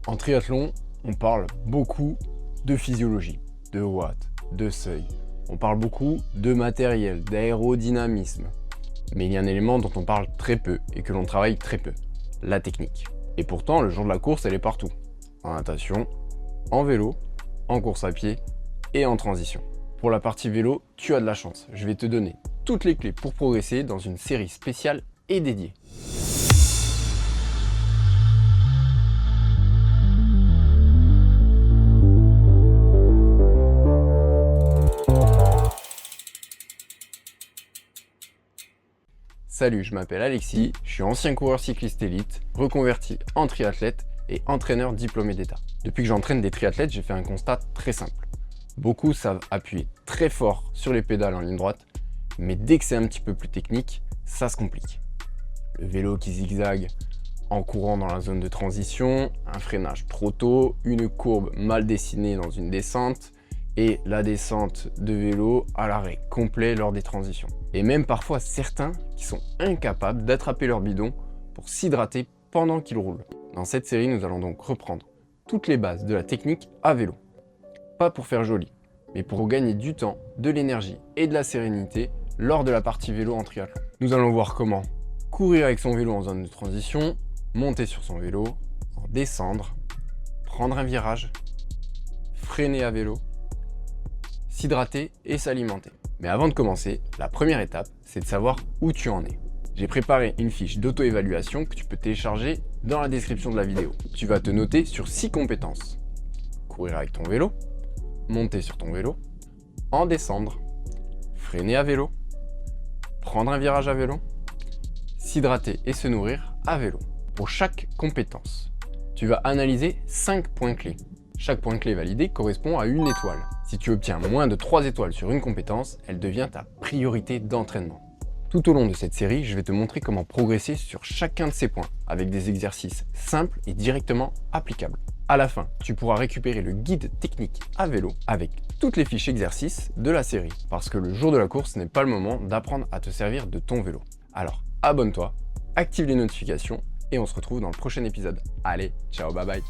En triathlon, on parle beaucoup de physiologie, de watts, de seuil. On parle beaucoup de matériel, d'aérodynamisme. Mais il y a un élément dont on parle très peu et que l'on travaille très peu, la technique. Et pourtant, le jour de la course, elle est partout. En natation, en vélo, en course à pied et en transition. Pour la partie vélo, tu as de la chance. Je vais te donner toutes les clés pour progresser dans une série spéciale et dédiée. Salut, je m'appelle Alexis, je suis ancien coureur cycliste élite, reconverti en triathlète et entraîneur diplômé d'État. Depuis que j'entraîne des triathlètes, j'ai fait un constat très simple. Beaucoup savent appuyer très fort sur les pédales en ligne droite, mais dès que c'est un petit peu plus technique, ça se complique. Le vélo qui zigzague en courant dans la zone de transition, un freinage trop tôt, une courbe mal dessinée dans une descente, et la descente de vélo à l'arrêt complet lors des transitions. Et même parfois certains qui sont incapables d'attraper leur bidon pour s'hydrater pendant qu'ils roulent. Dans cette série, nous allons donc reprendre toutes les bases de la technique à vélo. Pas pour faire joli, mais pour gagner du temps, de l'énergie et de la sérénité lors de la partie vélo en triathlon. Nous allons voir comment courir avec son vélo en zone de transition, monter sur son vélo, en descendre, prendre un virage, freiner à vélo, s'hydrater et s'alimenter. Mais avant de commencer, la première étape, c'est de savoir où tu en es. J'ai préparé une fiche d'auto-évaluation que tu peux télécharger dans la description de la vidéo. Tu vas te noter sur 6 compétences. Courir avec ton vélo, monter sur ton vélo, en descendre, freiner à vélo, prendre un virage à vélo, s'hydrater et se nourrir à vélo. Pour chaque compétence, tu vas analyser 5 points clés. Chaque point clé validé correspond à une étoile. Si tu obtiens moins de 3 étoiles sur une compétence, elle devient ta priorité d'entraînement. Tout au long de cette série, je vais te montrer comment progresser sur chacun de ces points, avec des exercices simples et directement applicables. À la fin, tu pourras récupérer le guide technique à vélo avec toutes les fiches exercices de la série, parce que le jour de la course n'est pas le moment d'apprendre à te servir de ton vélo. Alors abonne-toi, active les notifications et on se retrouve dans le prochain épisode. Allez, ciao, bye bye.